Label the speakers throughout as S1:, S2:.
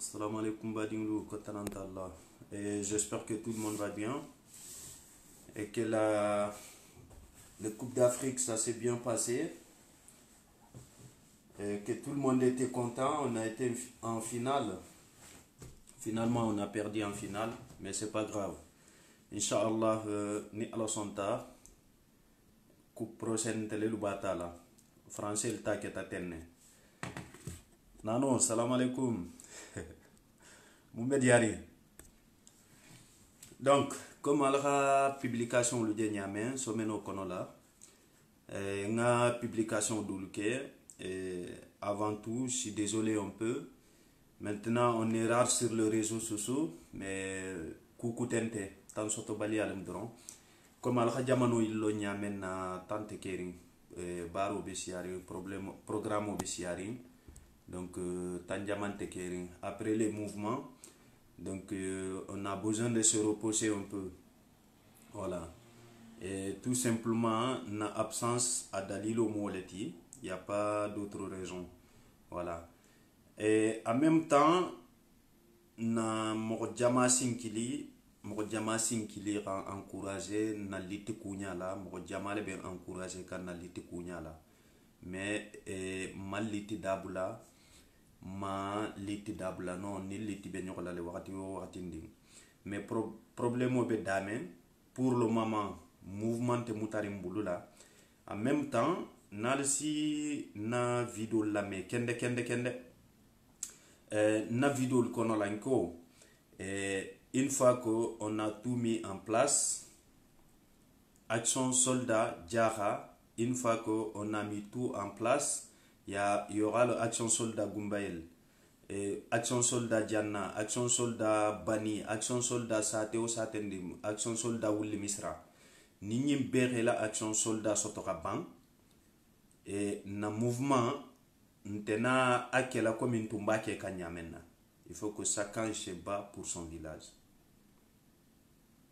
S1: Salam alaikum badinglu kotananta Allah. Et j'espère que tout le monde va bien et que la Coupe d'Afrique ça s'est bien passé et que tout le monde était content. On a été en finale. Finalement on a perdu en finale, mais c'est pas grave. Inch'Allah ni ala sonta coupe prochaine tele lubatala. Français le taquet à tenne. Nano, salam alaikum. Moumed Yari. Donc, comme à la publication le dernier someno konola, nga publication d'Ulke, avant tout, je suis désolé un peu. Maintenant, on est rare sur les réseaux sociaux, mais coucou tente, tant soto bali alem dron. Comme à la jamano illo nyamen na tante kering, baro besiari, programme besiari. Donc, tandiamante kering. Après les mouvements, donc on a besoin de se reposer un peu. Voilà. Et tout simplement, na absence à Dalilo Moleti. Il n'y a pas d'autre raison. Voilà. Et en même temps, na Mokjama Sinkili encouragé na liti kunyala. Mokjama le bien encouragé kan na liti kunyala. Mais mal liti dabula. Ma liti dabla non ni liti be nyokola le wakati wo wakati nding mais problème be dame pour le moment mouvement te mutari mbulula en même temps nalsi na vidéo la me kende na vidéo le kono lanko une fois que on a tout mis en place action soldat Diarra, une fois que on a mis tout en place, il y aura l'action soldat Gumbael, action soldat Diana, action soldat Bani, action soldat Sateo Satendim, action soldat Wuli Misra. Nini bere la action soldat Sotokaban et na mouvement n'tena akela comme une tumba qui est kanyamena. Il faut que chacun se bat pour son village.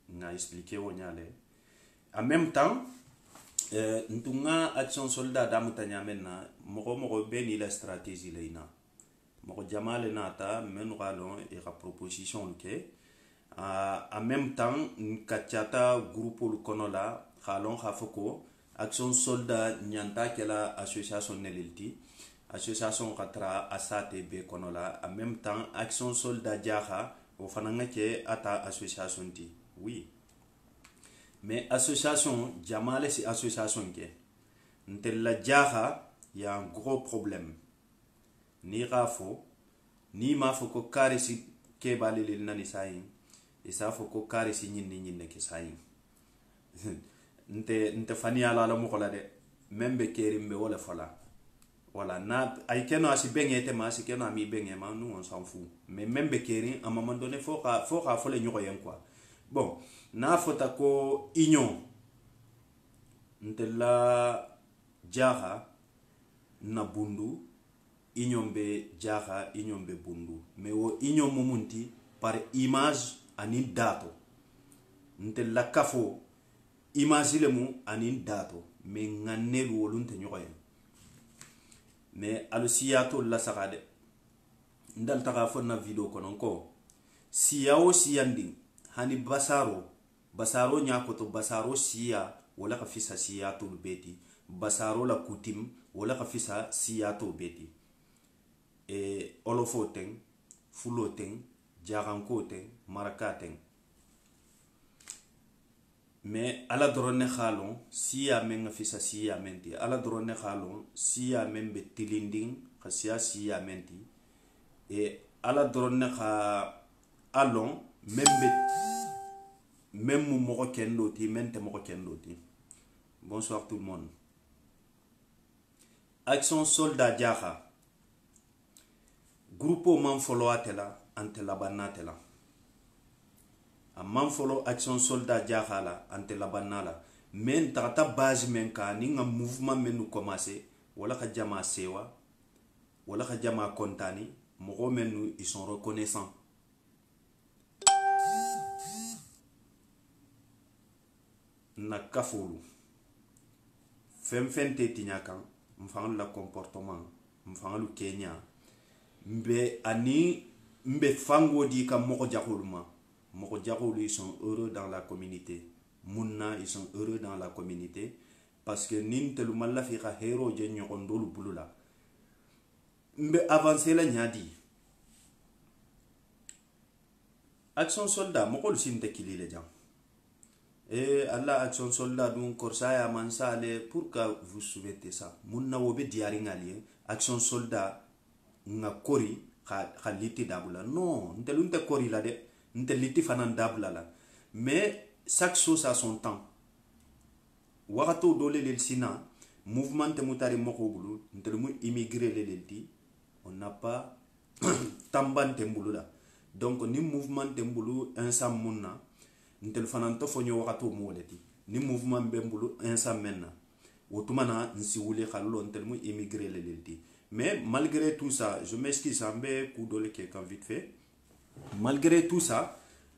S1: N'a expliqué au nyale. En même temps, ntunga action soldat damutanya menna moko beni la stratégie leina moko jamale nata menu galon et la proposition ke en même temps nkachata groupe le konola galon khafoko action soldat nyanta kela association nelilti association katra asate be konola en même temps action soldat jaha o fananga ke ata association ti oui. Mais association, Jamale c'est association qui la Djaha, il y a un gros problème. Ni Rafo, ni ma foko kare si kebale le nani sayin, et ça foko kare si nini ke sayin. Nte fani ala la mukola de, membe kerimbe wala fala. Voilà, na aikeno asi benye te ma si keno ami benye ma, nous on s'en fout. Mais membe kerim, à un moment donné, faut le nyoko quoi. Bon, na fota ko union ntela jaha na bundu union be jaha union be bundu mais o union mumunti par image ani dato ntela kafo image lemu ani dato mais nganelu wolunte nyoya mais alusiyato la sakade ndal taka fo na video konon ko siyawo siyandi hani basaro nyakoto basaro siya wala ka fisa siya to beti basaro la kutim wala ka fisa siya to beti olofoten fuloten jarankoten marakaten mais ala drone khalon siya men fisa siya menti ala drone khalon siya men be tilinding khasiya siya menti ala drone kha alon même moko kendo ti mente moko kendo ti. Bonsoir tout le monde. Action soldat Diarra. Groupe man follow atela ante la banatela. A man follow action soldat Diarra la ante la banala. Men tata base men ka ni nga mouvement menu commencer wala ka jama sewa wala ka jama kontani moko menu ils sont reconnaissants. Na kafolu fem te tinyakan mfangalu la comportement mfangalu Kenya mbe ani mbe fango di ka moko jakolu ma moko jakolu ils sont heureux dans la communauté munna ils sont heureux dans la communauté parce que nin telu malla fi ka hero je nyokon dolu bulula mbe avancer la nyadi action soldat moko sinte kilile jam et alla action soldat dun korsa ya mansale pourquoi vous souhaitez ça munna wobe diari ngali action soldat nga kori kha liti dabula non ntelunte kori la de nte liti fanan dabula la mais chaque chose a son temps wakato dole le sina mouvement te mutari moko bulu ntelu mu immigré le di on n'a pas tambante mbulula donc ni mouvement te mbulu insam munna ntel fanan to fonyo wakato mo leti ni mouvement be mbulu insam menna wotumana nsi wuli khallo ntel mu immigré le di mais malgré tout ça je m'excuse ambe ku dole ke kan vite fait malgré tout ça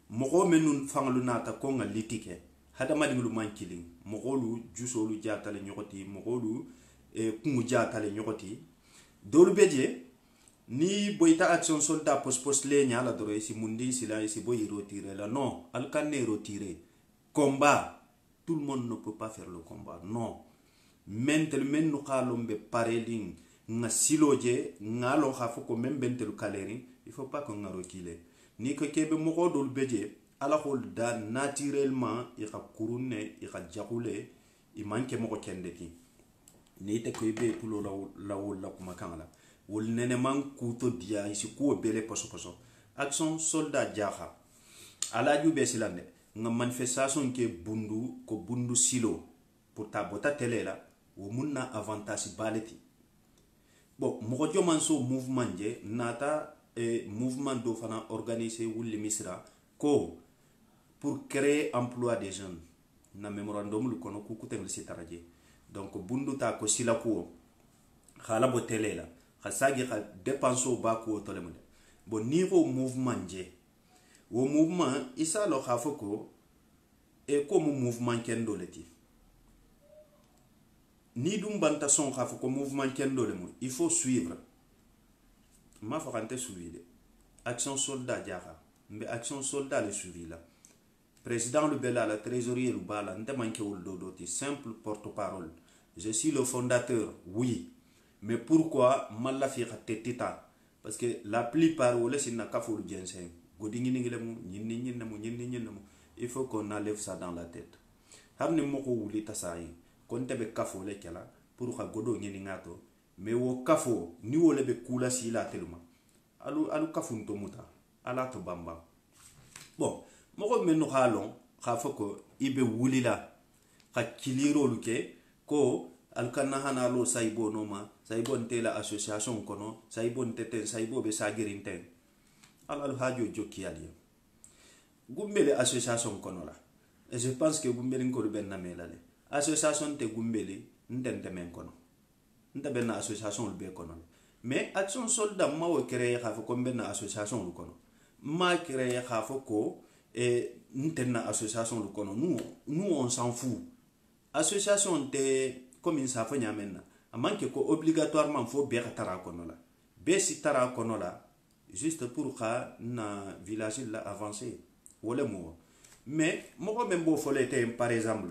S1: mogo menun fangalu nata ko nga litike hada madinglu mankilin mogolu jusolu jatale nyokoti mogolu kungu jatale nyokoti dolu beje ni boita action soldat post le nyala doro si mundi sila si boy retirer la non alkane retirer combat tout le monde ne peut pas faire le combat non mentel men no kalombe pareling nga siloje ngalo khafo ko membentel kaleri il faut pas qu'on reculer ni ko kebe mogo dolu beje ala hol da naturellement ira kurune ira jakule i manke moko kendeki ni te ko be pulo la kuma kangala wol nene man kuto dia isi ko bele poso action soldat jaha ala ju be silande nga manifestation ke bundu silo pour ta bota telela wo munna avantage baleti bon moko joman so mouvement je nata mouvement do fana organisé wuli misra ko pour créer emploi des jeunes na memorandum lu kono ku kutel sitaraje donc bundu ta ko sila ko khala bo telela khasagi kha dépense ba ko tolem bon niveau mouvement je wo mouvement isa lo khafoko e comme mouvement kendo leti ni dum banta son khafoko mouvement kendo le mo il faut suivre ma fakante suivre action soldat diara mais action soldat le suivi là président le bela la trésorier le bala ndemanke wol dodoti simple porte-parole je suis le fondateur oui mais pourquoi malafi khatetita parce que la plupart wala sinna kafulu jensen godingi ngilemu nyinni il faut qu'on enlève ça dans la tête hamne moko wuli tasai kon tebe kafo le kala pour ka godo ngini ngato mais wo kafo ni wole be kula sila teluma alu kafun to muta ala to bamba bon moko menu halon khafoko ibe wulila ka kiliro luke ko alkanna hana lo saibo noma saibo ntela association kono saibo ntete saibo be sagirinten al hajo jokki ali gumbele association kono la et je pense que gumbele ko ben na melale association te gumbele ndente men kono nda ben association be kono mais action soldat ma wo créer khafoko ben association lu kono ma créer khafoko et ntenna association lu kono nous on s'en fout association te comme une safa nyamenna amanke ko obligatoirement faut be tara kono la be si tara kono la juste pour ka na village la avancer wala mo mais moko membo folete par exemple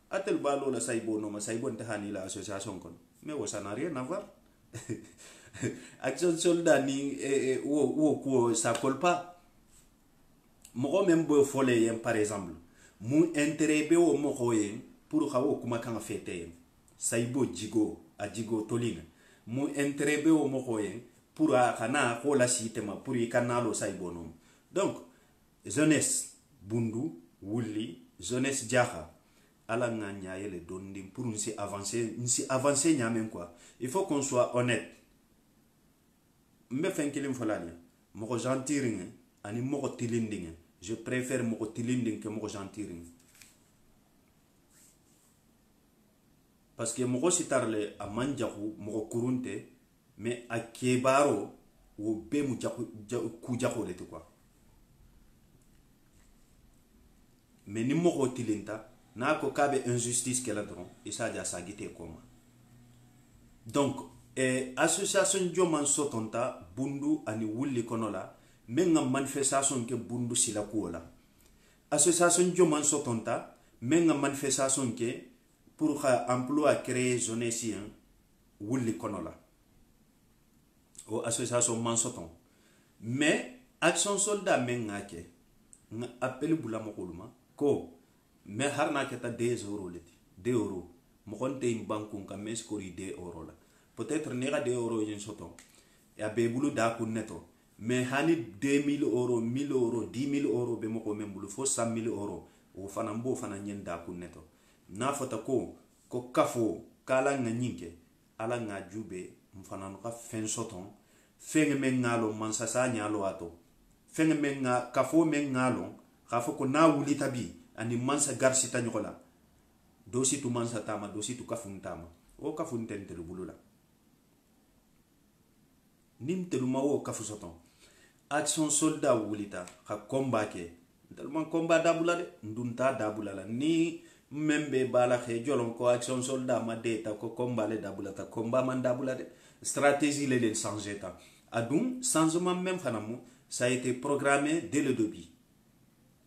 S1: atel balo la saibo no ma saibo nte hani la association kono mais ça n'a rien à voir action soldat ni wo ça colle pas moko membo folé par exemple mu intérêt be wo moko yen pour ka wo kuma kan fete saibo jigo a jigo tolina mu intérêt be wo moko yen pour a kana ko la sitema pour y kanalo saibo no donc jeunesse bundu wuli jeunesse jaha ala nganya yele dondi pour nous avancer nyamen quoi il faut qu'on soit honnête mbe fenkilim folani moko gentiring ani moko tilinding je préfère moko tilinding que moko gentiring parce que moko sitarle a manjahu moko kurunte mais a kebaro wo be mu ku jaxo le quoi mais ni moko tilinta na ko kabe injustice kala dron isa ja sagite koma donc association joman sotonta bundu ani wulli konola men nga manifestation ke bundu sila kuola association joman sotonta men nga manifestation ke pour ka emploi créer jeunesse wulli konola o association man soton mais action soldat men nga ke nga appel bula mokuluma ko mais harna ke ta 2 euros leti 2 euros mo konte in banku ka mes ko 2 euros la peut-être ne ga 2 euros yin soton ya be bulu da ku neto mais hani 2000 euros 1000 euros 10 000 euros be mo ko men bulu fo 100 000 euros o fana mbo fana nyen da ku neto na fata ko kafo kala nga nyinke ala nga jube mfana no ka fen soton fenge men ngalo mansasa nyalo ato fenge men nga kafo men ngalo kafo ko na wuli tabi ani mansa garsi tanyola dosi tu mansa tama dosi tu kafun tama o kafun tente bulula nim telu ma wo kafu soton action soldat wulita ka combat ke tellement combat dabula de ndunta dabula la ni membe bala xe jolon ko action soldat ma deta ko combat le dabula ta combat man dabula de stratégie le changer ta adum changement même fanamu ça a été programmé dès le début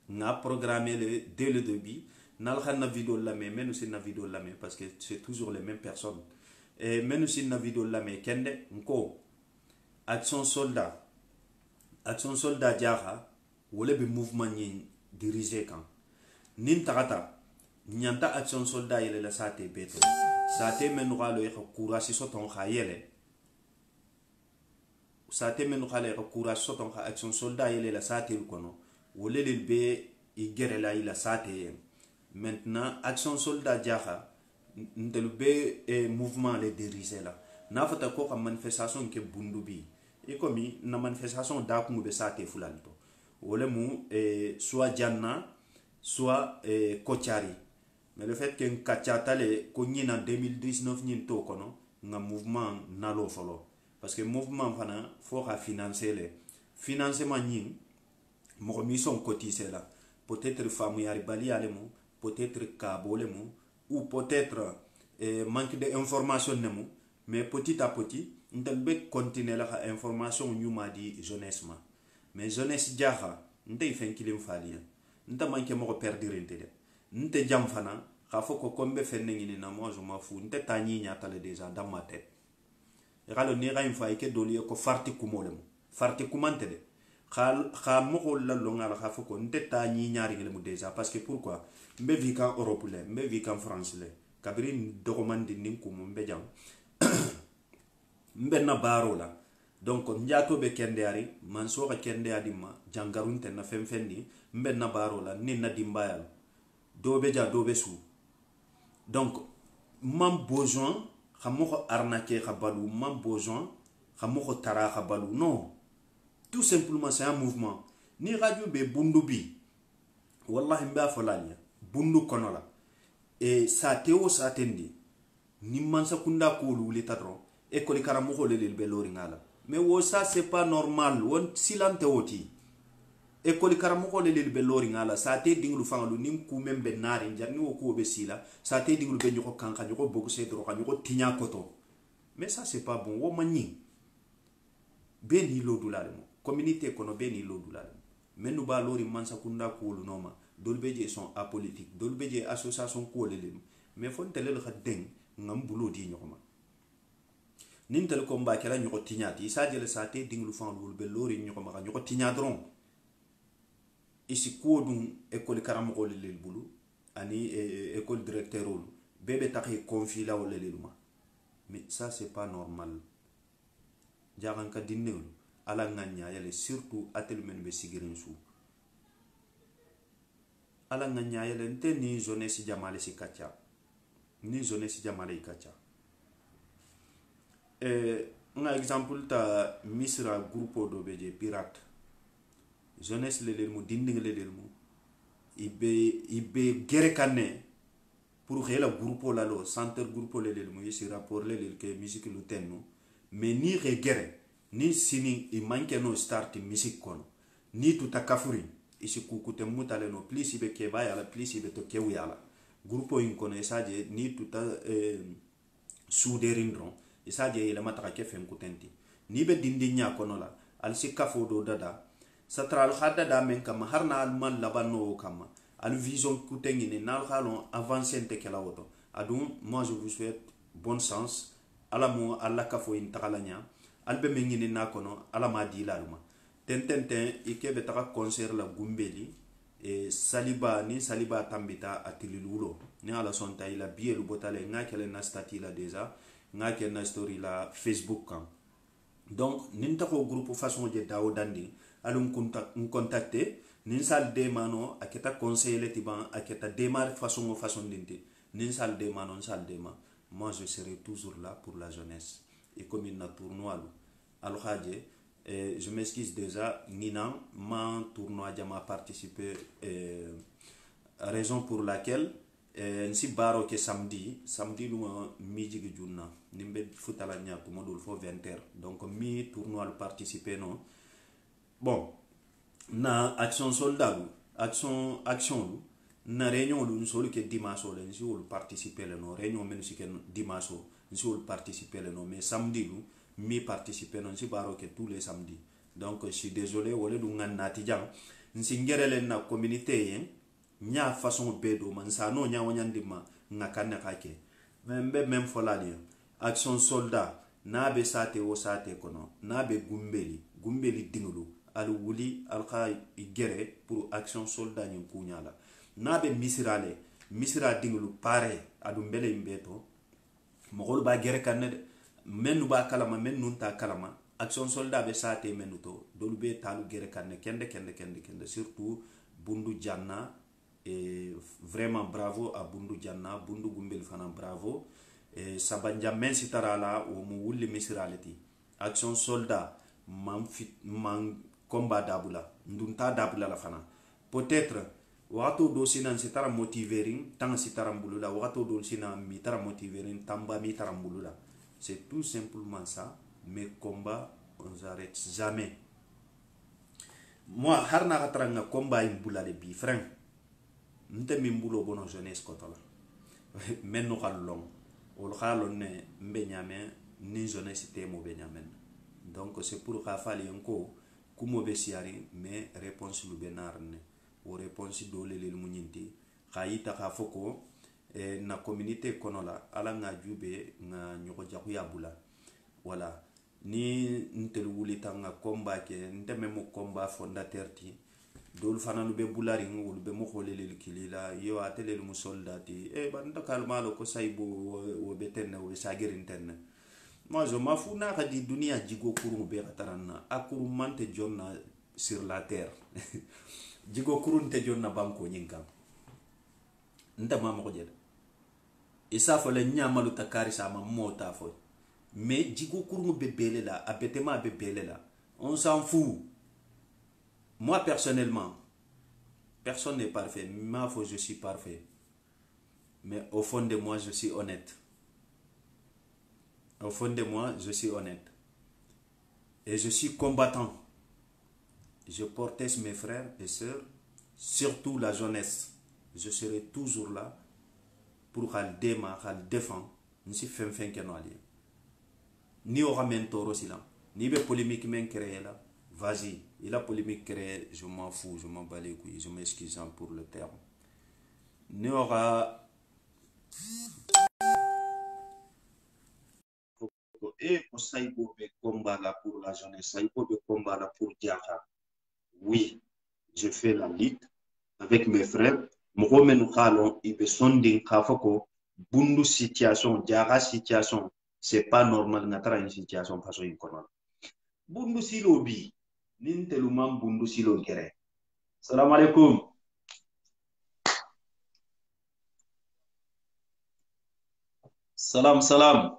S1: n'a programmé dès le début nal xana vidéo la mais nous c'est na vidéo la mais parce que c'est toujours les mêmes personnes et nous c'est na vidéo la mais kende nko action soldat diara wole be mouvement ni dirigé kan nin tagata nyanta action soldat yele la sate beto sate menu galo e courage soton khayele sate menu khale e courage soton kha action soldat yele la sate kono wole le be i gere la ila sate maintenant action soldat diara ndel be mouvement le dirigé la na fata ko ka manifestation ke bundubi et comme na manifestation da ku be sate fulalto wole mu soit janna soit kochari mais le fait que kachatale ko nyina 2019 nyin to kono nga mouvement nalo folo parce que mouvement fana faut ka financer le financement nyin mo mi son cotiser là peut-être famu yari bali ale mu peut-être kabole mu ou peut-être manque d'information nemu mais petit à petit ntel be continuer la information nyuma di jeunesse ma mais jeunesse jaha ndey fen kilim falia nta manke mo perdre de nte jam fana ka foko kombe fenne ngini na moi je m'en fous nte tani nyata le déjà dans ma tête ralo ni ga infa ke doli ko farti kumolem farti kumante de kha mo ko la longa la ka foko nte tani nyari ngele mu déjà parce que pourquoi mbe vi kan Europe le mbe vi kan France le kabiri dokomandi nin kumu mbe jam mbe na baro la donc njato be kende ari man so ka kende adima jangarunte na femfendi mbe na baro la ni na dimbayal dobe ja dobe su donc man besoin xamoko arnaquer xabalu man besoin xamoko tara xabalu non tout simplement c'est un mouvement ni radio be bundu bi wallahi mba folanya bundu konola et ça teo ça tendi ni man sakunda ko luli tadro e ko li karamoko le be lori ngala mais wo ça c'est pas normal won silante woti e ko li karamoko le be lori ngala sa te dinglu fangalu nim ku membe nari jarni wo ko be sila sa te dinglu be nyoko kanka nyoko bogu se dro nyoko tinya koto mais ça c'est pas bon wo manni beni lo dulale mo communauté kono beni lo dulale menu ba lori man sakunda ko lu noma dolbeje sont apolitique dolbeje association ko le mais fon tele le khadeng ngam bulo di nyokoma nin tel combat kala nyoko tinyati sa jele sa te dinglu fangalu be lori nyokoma ka nyoko tinya dron ici kodum école karamoko le bulu ani école directeur ol bébé taxi confi la wala leluma mais ça c'est pas normal jaran ka dinneul ala nganya yale surtout atel men be sigirin su ala nganya yale nte ni jeunesse jamale si kacha ni jeunesse jamale kacha un exemple ta misra groupe do beje pirate jeunesse le mu dinding le mu ibe gere kané pour xela groupe la lo centre groupe le mu yisi rapport le ke musique lu tenno mais ni re gere ni sini i manke no start musique kono ni tuta kafuri isi kukute mutale no plus ibe ke ba yala plus ibe to ke yala groupe in kono esaje ni tuta souderindron esaje ile mataka ke fen kutenti ni be dindinya kono la al si kafo do dada satra al khada da men kama harna al man labano kama al vision kutengi ni nal khalon avancer te kala woto adum moi je vous souhaite bon sens ala mo alla kafo in takalanya albe mengini na kono ala ma di laluma tententen ikebe taka concert la gumbeli e saliba ni saliba tambita atililulo ni ala sonta ila bielu botale ngakele na stati la deja ngake na story la Facebook kan donc nin tako groupe façon je dawo dandi alum contacter nin sal de mano aketa conseiller tiban aketa démarre façon dinte nin sal de mano sal de ma moi je serai toujours là pour la jeunesse et comme une tournoi al khadje je m'excuse déjà Nina ma tournoi jama participer raison pour laquelle nsi baro ke samedi lu midi gi journa nimbe futala nya ko modul fo 20h donc mi tournoi participer non bon na action soldat action na réunion lu solo ke dimanche le nsi wol participer le no réunion men si ken dimanche nsi wol participer le no mais samedi lu mi participer non nsi baro ke tous les samedis donc je suis désolé wala du ngan nati jang nsi ngerele na communauté yen nya façon bedo man sa no nya wanyandima ngakane kake membe mem folali action soldat na be sate o sate kono na be gumbeli dingulu al wuli al khay igere pour action soldat nyi kunyala na be misira dingulu pare adu mbele imbeto mogol ba gere kanne menu ba kalama menu ta kalama action soldat be sate menuto dolu be talu gere kanne kende surtout bundu janna et vraiment bravo à Bundu Janna Bundu Gumbel fana bravo et sabanja men sitarala o mu wulli misiraleti action soldat man combat dabula ndunta dabula la fana peut-être wato do sinan sitara motivering tang sitara mbulula wato do sinan mitara motivering tamba mitara mbulula c'est tout simplement ça. Mes combats on s'arrête jamais. Moi harna katranga combat imbulale bi frère nte mimbulo bono jeunesse kotola men no kallon ol khalon ne mbenyame ni jeunesse temo benyamen donc c'est pour ka fali enko kumo be siari mais réponse lu benarne o réponse do le munyinti khayita ka foko na communauté konola ala nga jube nga nyoko jaku yabula voilà ni ntel wulita nga combat ke ndeme mo combat fondateur ti dol fananu be bulari ngul be mo xolele kilila yo atele mu soldati banda kalmalo ko saybo wo betenne wo sagirinten moi je m'en fous na di dunia jigo kuru be kataranna akuru mante jonna sur la terre jigo kuru nte jonna banko nyinka nta mama ko jeda isa fo le nyamalu takari sama mota fo mais jigo kuru be belela abetema be belela on s'en fout. Moi personnellement, personne n'est parfait. Ma foi, je suis parfait. Mais au fond de moi, je suis honnête. Au fond de moi, je suis honnête. Et je suis combattant. Je protège mes frères et sœurs, surtout la jeunesse. Je serai toujours là pour qu'elle défendre. Je suis fin ni aura mentoro silam, ni be polémique men créé là. Vas-y, il a polémique créée, je m'en fous, je m'en bats les couilles, je m'excuse pour le terme. N'y aura... Et pour ça, il faut des combats là pour la jeunesse, ça, il faut des combats là pour Diara. Oui, je fais la lutte avec mes frères. Mohamed Khalon, il veut sonder Kafoko, Bundu situation, Diara situation, c'est pas normal, n'a une situation parce qu'il connaît. Bundu silobi. Nintelumam bundu silo kere. Salam alaikum. Salam.
S2: Salam.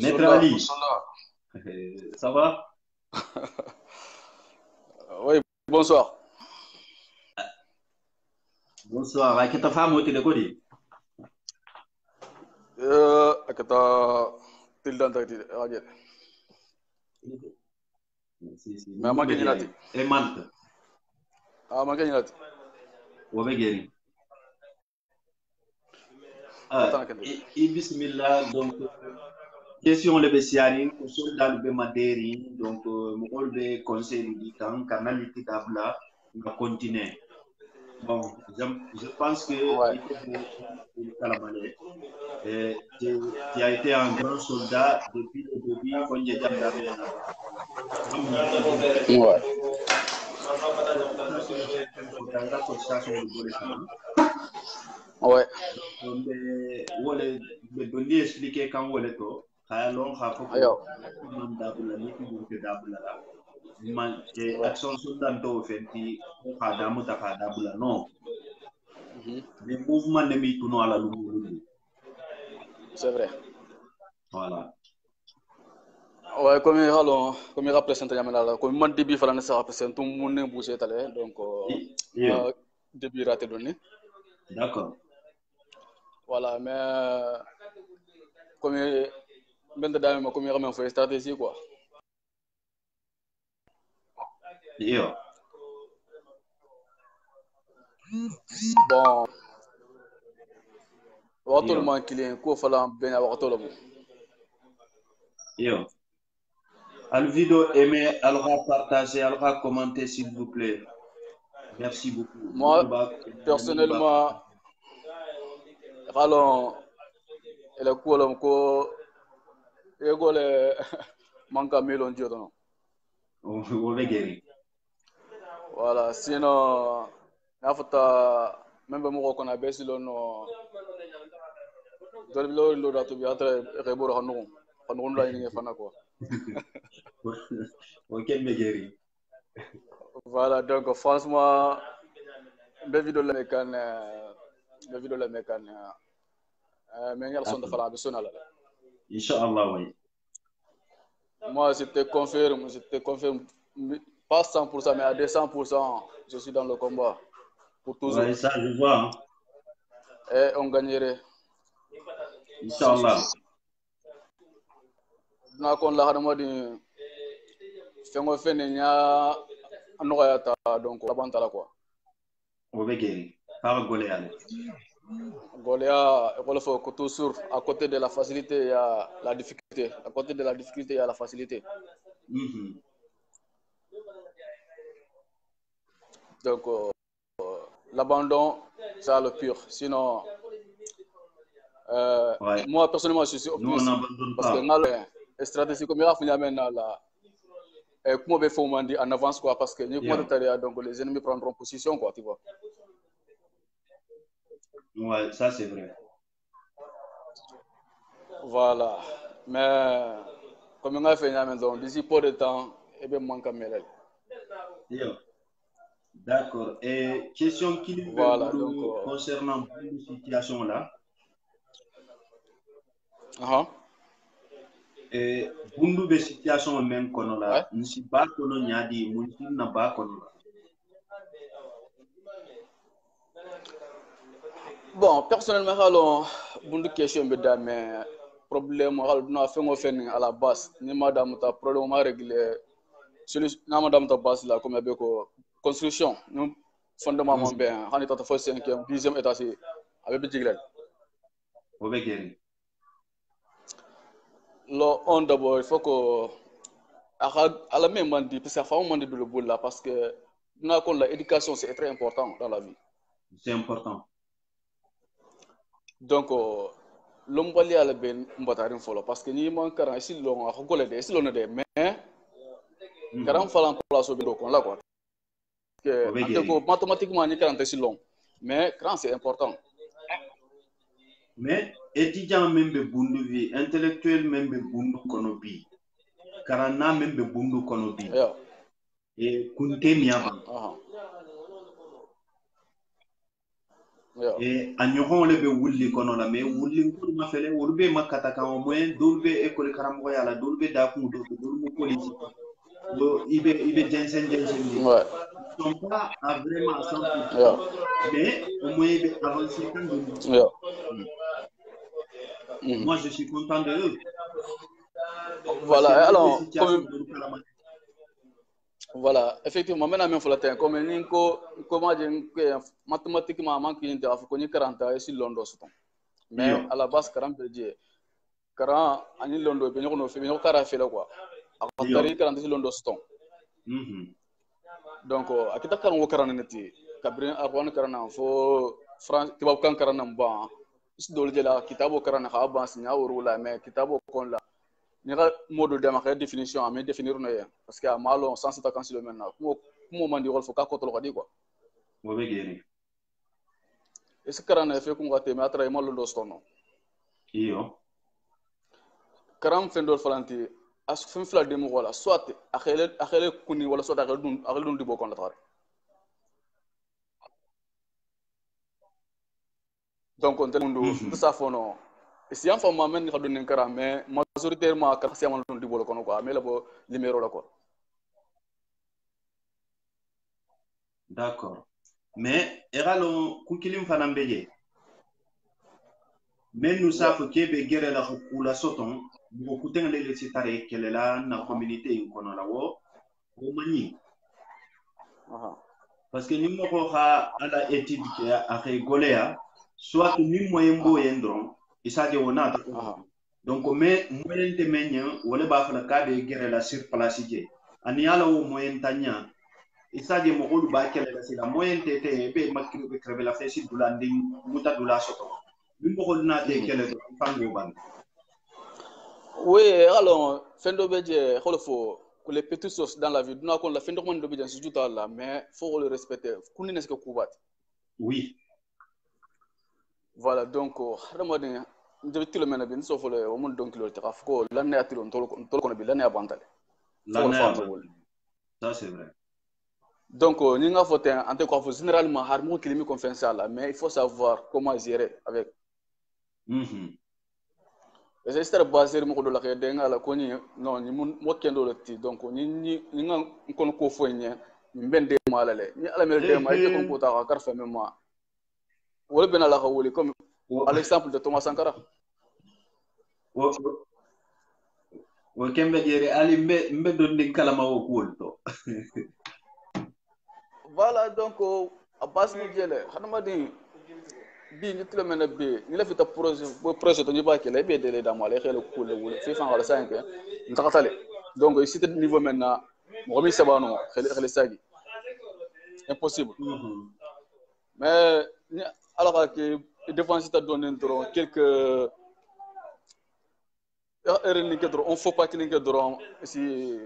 S1: Maître Ali. Ça va?
S2: Oui, bonsoir.
S1: Bonsoir. À qui ta femme ou t'es quoi?
S2: Kata tildan tadi aja. Mais makanya nanti.
S1: Malte.
S2: Makanya nanti.
S1: Wabegeri. Bismillah donc question le be siari ko soldat be maderi donc mo be conseil di kan kanalité tabla va continuer. Bon, je pense que
S2: Ouais.
S1: tu as été un grand soldat depuis le début quand j'ai
S2: Ouais. Ouais.
S1: Donner expliquer quand on est to alors
S2: Yo.
S1: action soldat to fenti adamu ta dabula non
S2: Mhm.
S1: les mouvements ne mi tuno ala lumu.
S2: C'est vrai.
S1: Voilà.
S2: Ouais, comme il représente Yamala, comme mon début fallait ça représente tout le monde bouger talé donc début raté donné.
S1: D'accord.
S2: Voilà, mais comme ben de comme il remet fait stratégie quoi.
S1: Yo.
S2: Bon, waxtu le man client ko fala ben waxtu le mo.
S1: Yo. Al vidéo aimer, al partager, al commenter s'il vous plaît. Merci beaucoup.
S2: Moi, personnellement, allons, et le coup, l'homme, et go le manque à million d'euros. Voilà, sinon, n'a pas même moi qu'on a baissé le nom. Dans le lot, l'autre a tout bien, très rebord à nous. On nous l'a dit, fan quoi.
S1: Ok, Megeri.
S2: Voilà, donc franchement, les vidéos les mécanes, mais elles sont de faire la mission là.
S1: Inch'Allah, oui.
S2: Moi, je te confirme, pas 100%, mais à 200%, je suis dans le combat. Pour toujours.
S1: Ouais, ça, je vois. Hein.
S2: Et on gagnerait.
S1: Inch'Allah.
S2: N'a qu'on l'a dit, fait n'y a donc la bande à la quoi.
S1: Megeri. Par Goléal.
S2: Goléa, il faut que toujours, à côté de la facilité, il y a la difficulté. À côté de la difficulté, il y a la facilité. Donc, l'abandon, c'est le pire. Sinon,
S1: ouais.
S2: Moi, personnellement, je suis optimiste.
S1: Nous, on n'abandonne
S2: parce
S1: pas.
S2: que la stratégie, comme il a fini maintenant, là, comment on fait en avance, quoi, parce que nous, donc les ennemis prendront position, quoi, tu vois.
S1: Ouais, ça, c'est vrai.
S2: Voilà. Mais, comme on a fait maintenant, d'ici peu de temps, il y a manque à mêler.
S1: D'accord. Et question qui
S2: voilà,
S1: concernant cette situation-là. Et bundu be situation même kono la nsi ba kono nyadi munsi na ba kono la.
S2: Bon, personnellement, alors, bundu question be da mais problème alors na fengo fen à la base ni madame ta problème ma régler solution na madame ta base là comme be ko construction nous fondement bien hani ta fo 5e 10e étage avec bigilel
S1: Obegeri.
S2: Lo on d'abord il faut que à la même mandi parce que ça fait mandi le boule là parce que na kon la éducation c'est très important dans la vie.
S1: C'est important.
S2: Donc l'homme bali ala ben mbatarin folo parce que ni man karan ici long a ko le de ici long de mais karan falan place bi do kon la quoi que ante ko mathématiquement ni karan ici long mais karan c'est important.
S1: Mais étudiant même be bundu vi intellectuel même be bundu kono bi karana même be bundu kono bi et kunte miaba et a ɲɔgɔn le be wulli kono la mais wulli ko ma fele wolu be makata kan au moins dolu be école karamɔgɔ ya la dolu be da kun do dolu be police do ibe jensen
S2: ouais
S1: sont pas à vraiment à 100% mais au moins ibe avancer kan do moi je suis content de eux.
S2: Voilà, alors voilà, effectivement, maintenant même faut la comme ninko comment dire mathématiquement manque une de afko ni 40 ans ici Londres mais à la base 40 de kara ani londo be ñono fe ñoko kara fe la quoi akatari kara ndi londo ston donc akita kan wo kara neti kabrin arwan kara na fo france tibab kan kara na ba is dol jela kitabo kara na ha ba sinya wurula mais kitabo kon la ni ga modo de ma définition mais définir no ya parce que malo sans ta kan silo maintenant kumo mandi wol fo ka ko tolo kadi quoi
S1: mo be geri
S2: est kara na fe ko ngate mais atra mo londo ston no
S1: iyo
S2: karam fendol falanti as fim fla demo wala soit akhele kuni wala soit akhele dun dibo kon la tar donc on telundo ça fono si en fama men khadun nen karam mais majoritairement ka si amal dun dibo kon quoi mais la bo limero la quoi
S1: d'accord mais eralo kukilim fanam beje men nous savons que gere la kula soton bo kuten le sitare kelela na communauté in kono la wo o mani parce que ni mo ko ha ala étude ke a rigolea soit ni moyen bo yendron isa de wona donc mais moyen te menya wala ba fa la ka be gere la sur place je ani ala wo moyen tanya isa de mo ko ba kelela sila moyen te be makri be krebe la fesi dulanding muta dula soton
S2: oui, alors, Fendo Bedje, les petites choses dans la vie, nous avons la Fendo de Bedje, c'est tout à l'heure, mais il faut le respecter.
S1: Oui.
S2: Voilà, donc, Ramadan, je vais te le mettre bien, sauf le monde donc le trafic, l'année à Tilon, l'année à Bantal.
S1: Ça, c'est vrai.
S2: Donc, nous avons fait un peu généralement, harmonie qui est confiance à la, mais il faut savoir comment gérer avec. Et c'est ça basé mo do la ke denga la ko ni non ni mo kendo le ti donc ni nga kon ko fo ni mbende mala le ni ala mel de ma ite kon ko ta ka fa même moi wala bena la xawuli comme à l'exemple de Thomas Sankara
S1: wo kembe jere ali mbe do ndi kala ma wo kulto
S2: voilà donc à base mo jele xanama di bi ni tlo mena be ni la fita projet to ni ba ke la be délai dans moi les xel ko le wul fi fan wala 5 ni taxatale donc ici de niveau maintenant mo mi sabano xel sagi impossible mais ni alors que défense ta donné trop quelques erreur ni kedro on faut pas que ni kedro si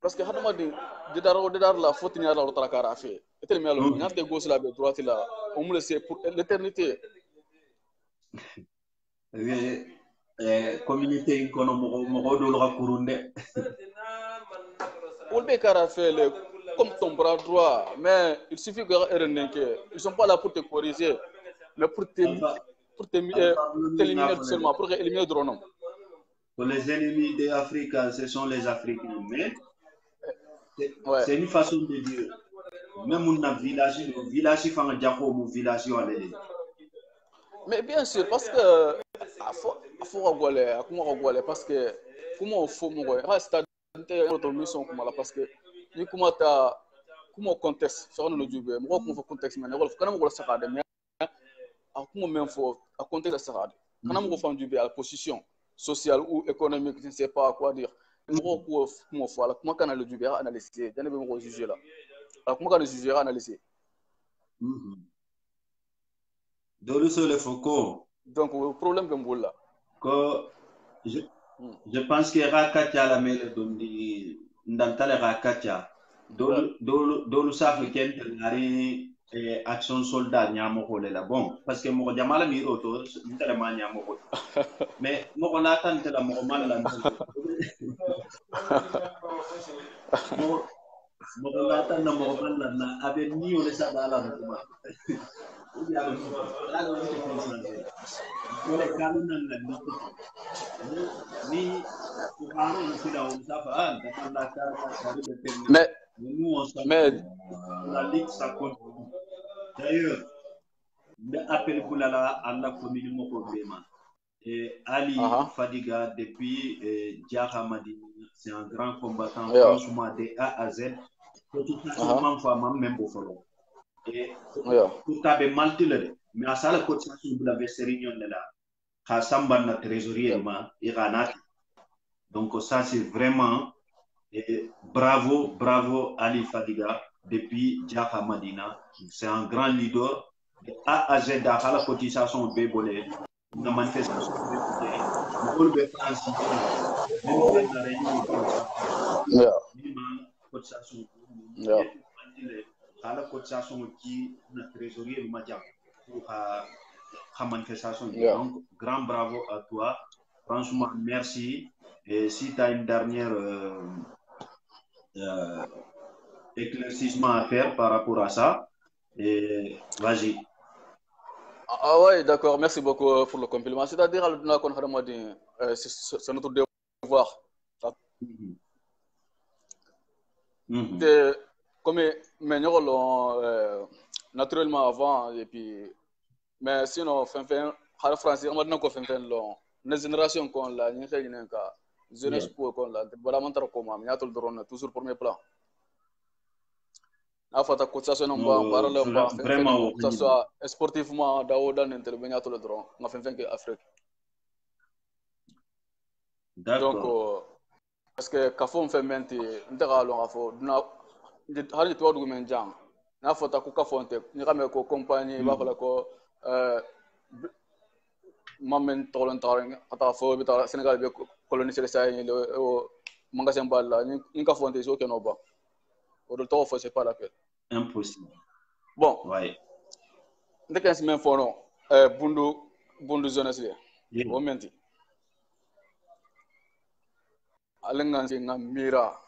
S2: parce que hadama de dar la faute ni ala la kara fait et tel melo ni ante gauche la be droite là on me laisse pour l'éternité
S1: communauté kono mo do la kurunde
S2: on be kara fait le comme ton bras droit mais il suffit que erreur que ils sont pas là pour te corriger mais pour t'éliminer seulement pour éliminer drone.
S1: Pour les ennemis des Africains, ce sont les Africains. Mais c'est une façon de dire. Même un village, mon village,
S2: mais bien sûr, parce que faut rigoler, parce que comment on faut reste notre mission parce que ni comment contexte, faire nos jobs, moi comment contexte, mais quand on ça mais comment même faut à contexte ça, quand on fait du bien à la position social ou économique, je ne sais pas quoi dire. Comment faut comment qu'on a le juger analyser, je ne vais pas juger là. Alors comment qu'on a juger analyser. Donc le problème que moi là.
S1: Je pense que Rakatia la mele dondi ndantale Rakatia dolu safu kente ngari action soldat nyamo ko la bon parce que mo jamala mi roto ntale ma nyamo ko mais mo ko natan tela mo man la mo ko natan na mo man la na abe ni ole sa dala na kuma
S2: mais
S1: la ligue ça continue. D'ailleurs, l'appel pour la commune Mokobema et Ali Fadiga depuis Diarra Madi, c'est un grand combattant franchement de A à Z. Même et tout a bien mal mais à ça la cotisation de la Vesserignon là Samba na trésorier ma iranati. Donc ça c'est vraiment bravo Ali Fadiga depuis Djaka Madina. C'est un grand leader. De A à Z à la cotisation bébolé, la manifestation bébolé, le France, même la réunion cotisation à la cotisation qui na trésorier le Madja pour la manifestation. Donc grand bravo à toi. Franchement, merci. Et si tu as une dernière éclaircissement à faire par rapport à ça, vas-y.
S2: Ah ouais, d'accord, merci beaucoup pour le compliment. C'est-à-dire, c'est notre devoir. Comme naturellement avant, et puis, mais sinon, la France, on va la génération qu'on l'a, jeunesse pour qu'on l'a, toujours premier plan. Afata cotisation on parle
S1: vraiment
S2: que ça soit sportivement dans intervenir tout le droit on fait que Afrique. Donc parce que kafo on fait menti ndega lo afo na hali to du men jang na fota ku kafo onte ni kame ko compagnie ba ko ko mamen tolon taweng ata fo bita Sénégal be coloniser ça le magasin balla ni kafo onte so keno ba o do to fo c'est pas la peine.
S1: Impossible.
S2: Bon.
S1: Ouais.
S2: Dès qu'un semaine fort, bundu jeunesse li. Au menti. Alengan si ngamira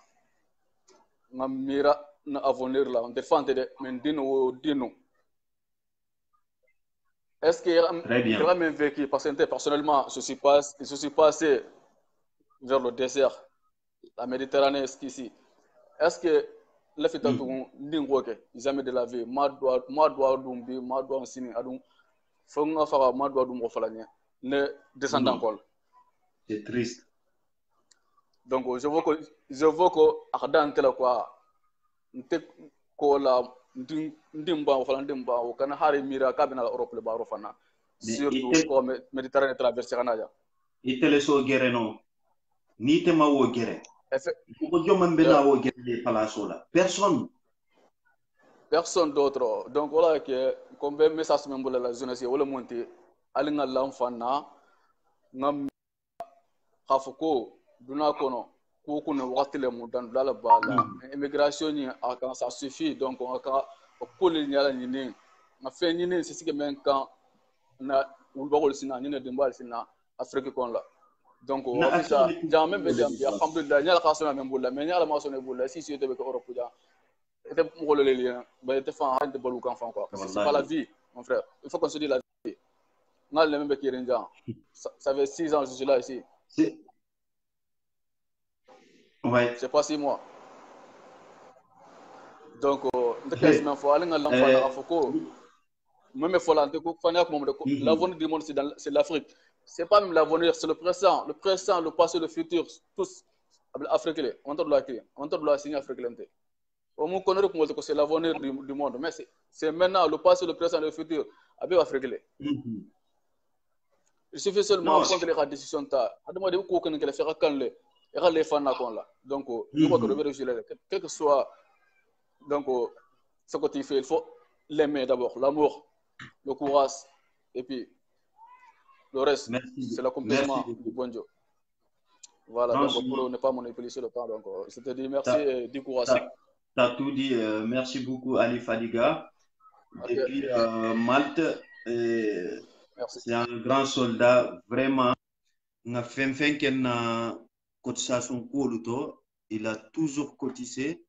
S2: na avenir là, on défend de mendino dino. Est-ce qu'il y a même vécu parce que personnellement je suis passé vers le désert, la Méditerranée ici. Est-ce que le fait que jamais de la vie ma doit dumbi ma doit ensini adum fonga fara ma doit dum ofalanya ne descendant col.
S1: C'est triste.
S2: Donc je veux que ardan tela quoi nte ko la ndimba ofala ndimba o kana hari mira kabina Europe le baro fana surtout comme Méditerranée traverser kanaja
S1: itele so gere non ni te ma wo gere ko jomam bena wo gere palaso la
S2: personne d'autre. Donc voilà que comme message même pour la jeunesse wala monter alinga l'enfant ngam khafuko duna kono ko kuno wakati le mudan dala bala immigration ni aka ça suffit donc on aka ko le nyala ni na fe ni c'est ce que même quand na ulbagol sina ni na dimbal sina Afrique kon la donc ça jamais be dem ya alhamdulillah nyala khasona même bulla mais nyala ma sone bulla si c'était avec Europe ja était pour le lien ben était fan de balou kan fan quoi c'est pas la vie mon frère il faut qu'on se dise la vie ngal le même be kirinja ça fait 6 ans je suis là ici
S1: ouais
S2: c'est pas 6 mois donc ndeke même faut aller ngal l'enfant afoko même faut la ko fanya ko l'avenir du monde c'est l'Afrique c'est pas même l'avenir c'est le présent le passé le futur tous africains on entend la signer africain. On connaît que c'est l'avenir du monde, mais c'est maintenant le passé, le présent et le futur. Avec l'Afrique. Il suffit seulement de prendre les décisions. Donc, quel que soit ce que tu fais, il faut l'aimer d'abord, l'amour, le courage, et puis le reste, c'est l'accomplissement du bon Dieu. Voilà, donc pour ne pas monopoliser le temps, donc je te dis merci et du courage.
S1: Tu as tout dit. Merci beaucoup, Ali Fadiga. Et puis, Malte, c'est un grand soldat. Vraiment, il a toujours cotisé.